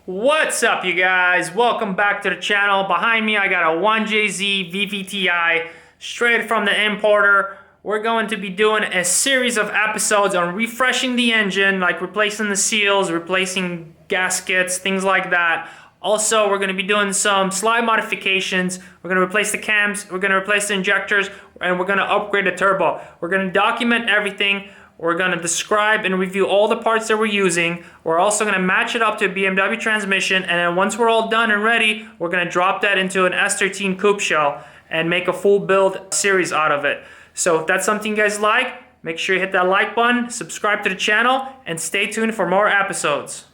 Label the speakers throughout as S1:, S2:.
S1: What's up, you guys? Welcome back to the channel. Behind me I got a 1JZ VVTi straight from the importer. We're going to be doing a series of episodes on refreshing the engine, like replacing the seals, replacing gaskets, things like that. Also, we're going to be doing some slide modifications. We're going to replace the cams, we're going to replace the injectors, and we're going to upgrade the turbo. We're going to document everything. We're going to describe and review all the parts that we're using. We're also going to match it up to a BMW transmission, and then once we're all done and ready, we're going to drop that into an S13 coupe shell and make a full build series out of it. So if that's something you guys like, make sure you hit that like button, subscribe to the channel, and stay tuned for more episodes.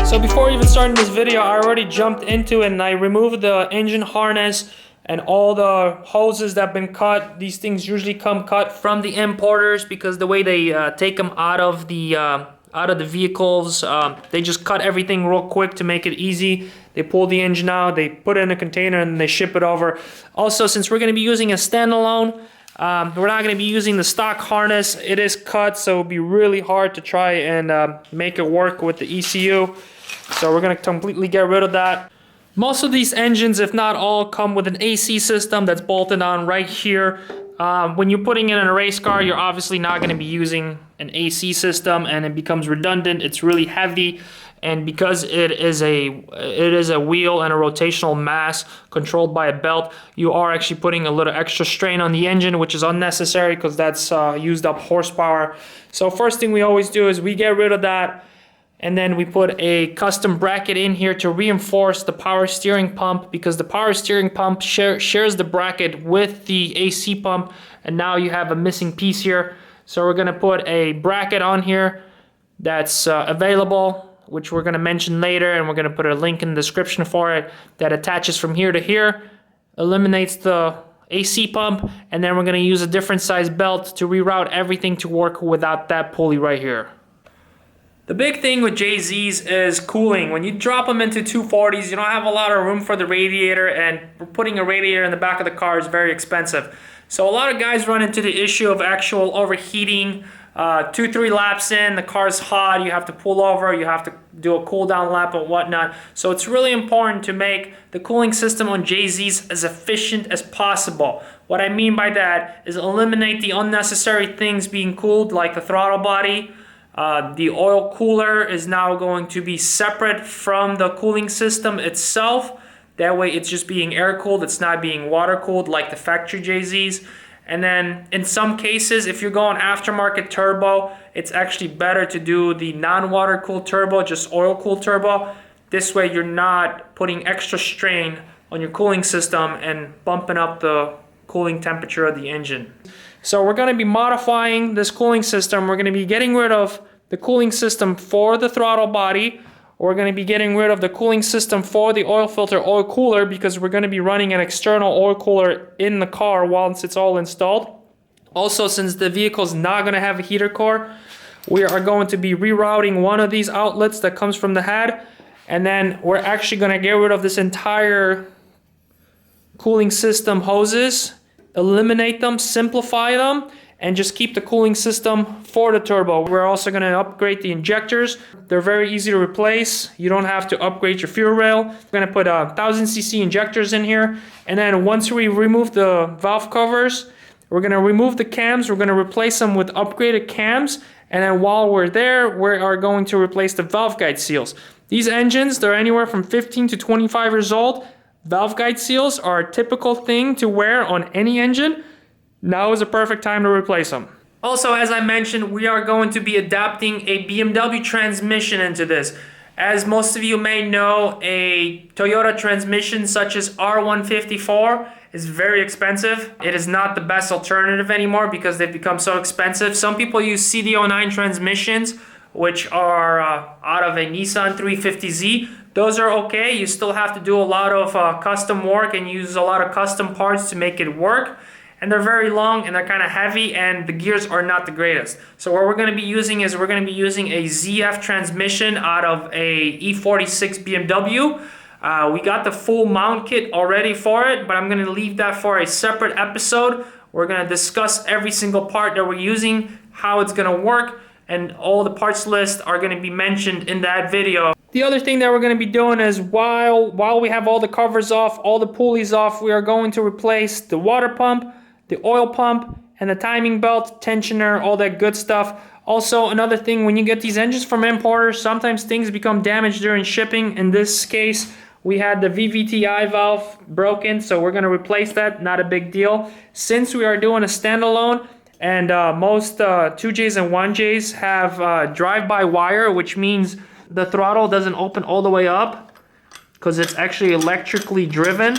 S1: So before even starting this video, I already jumped into it and I removed the engine harness and all the hoses that have been cut. These things usually come cut from the importers because the way they take them out of the vehicles, they just cut everything real quick to make it easy. They pull the engine out, they put it in a container, and they ship it over. Also, since we're going to be using a standalone, we're not going to be using the stock harness. It is cut, so it'll be really hard to try and make it work with the ECU. So we're going to completely get rid of that. Most of these engines, if not all, come with an AC system that's bolted on right here. When you're putting it in a race car, you're obviously not going to be using an AC system, and it becomes redundant. It's really heavy, and because it is a wheel and a rotational mass controlled by a belt, you are actually putting a little extra strain on the engine, which is unnecessary because that's used up horsepower. So first thing we always do is we get rid of that. And then we put a custom bracket in here to reinforce the power steering pump, because the power steering pump shares the bracket with the AC pump, and now you have a missing piece here. So we're going to put a bracket on here that's available, which we're going to mention later, and we're going to put a link in the description for it, that attaches from here to here, eliminates the AC pump, and then we're going to use a different size belt to reroute everything to work without that pulley right here. The big thing with JZs is cooling. When you drop them into 240s, you don't have a lot of room for the radiator, and putting a radiator in the back of the car is very expensive. So a lot of guys run into the issue of actual overheating. 2-3 laps in, the car's hot, you have to pull over, you have to do a cool down lap and whatnot. So it's really important to make the cooling system on JZs as efficient as possible. What I mean by that is eliminate the unnecessary things being cooled, like the throttle body. The oil cooler is now going to be separate from the cooling system itself. That way it's just being air cooled, it's not being water cooled like the factory JZs. And then in some cases, if you're going aftermarket turbo, it's actually better to do the non-water cooled turbo, just oil cooled turbo. This way you're not putting extra strain on your cooling system and bumping up the cooling temperature of the engine. So we're going to be modifying this cooling system. We're going to be getting rid of the cooling system for the throttle body. We're going to be getting rid of the cooling system for the oil filter oil cooler, because we're going to be running an external oil cooler in the car once it's all installed. Also, since the vehicle is not going to have a heater core, we are going to be rerouting one of these outlets that comes from the head. And then we're actually going to get rid of this entire cooling system hoses, eliminate them, simplify them, and just keep the cooling system for the turbo. We're also going to upgrade the injectors. They're very easy to replace. You don't have to upgrade your fuel rail. We're going to put 1000cc injectors in here. And then once we remove the valve covers, we're going to remove the cams. We're going to replace them with upgraded cams. And then while we're there, we are going to replace the valve guide seals. These engines, they're anywhere from 15 to 25 years old. Valve guide seals are a typical thing to wear on any engine. Now is a perfect time to replace them. Also, as I mentioned, we are going to be adapting a BMW transmission into this. As most of you may know, a Toyota transmission such as R154 is very expensive. It is not the best alternative anymore because they've become so expensive. Some people use CD09 transmissions, which are out of a Nissan 350Z. Those are okay. You still have to do a lot of custom work and use a lot of custom parts to make it work. And they're very long and they're kind of heavy and the gears are not the greatest. So what we're going to be using is we're going to be using a ZF transmission out of a E46 BMW. We got the full mount kit already for it, but I'm going to leave that for a separate episode. We're going to discuss every single part that we're using, how it's going to work, and all the parts list are going to be mentioned in that video. The other thing that we're going to be doing is while we have all the covers off, all the pulleys off, we are going to replace the water pump, the oil pump, and the timing belt, tensioner, all that good stuff. Also, another thing, when you get these engines from importers, sometimes things become damaged during shipping. In this case, we had the VVTi valve broken, so we're going to replace that. Not a big deal. Since we are doing a standalone, and most 2Js and 1Js have drive-by-wire, which means the throttle doesn't open all the way up because it's actually electrically driven.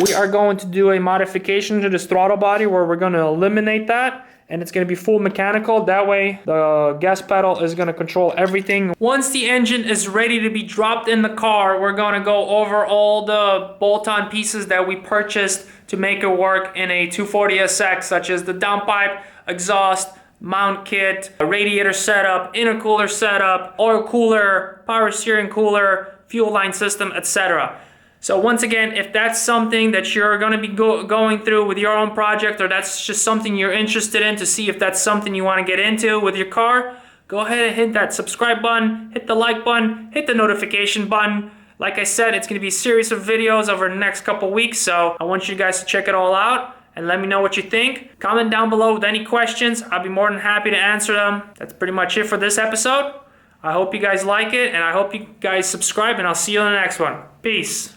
S1: We are going to do a modification to this throttle body where we're going to eliminate that, and it's going to be full mechanical. That way the gas pedal is going to control everything. Once the engine is ready to be dropped in the car, we're going to go over all the bolt-on pieces that we purchased to make it work in a 240SX, such as the downpipe, exhaust, mount kit, a radiator setup, intercooler setup, oil cooler, power steering cooler, fuel line system, etc. So once again, if that's something that you're going to be going through with your own project, or that's just something you're interested in to see if that's something you want to get into with your car, go ahead and hit that subscribe button, hit the like button, hit the notification button. Like I said, it's going to be a series of videos over the next couple weeks, so I want you guys to check it all out and let me know what you think. Comment down below with any questions. I'll be more than happy to answer them. That's pretty much it for this episode. I hope you guys like it, and I hope you guys subscribe, and I'll see you in the next one. Peace.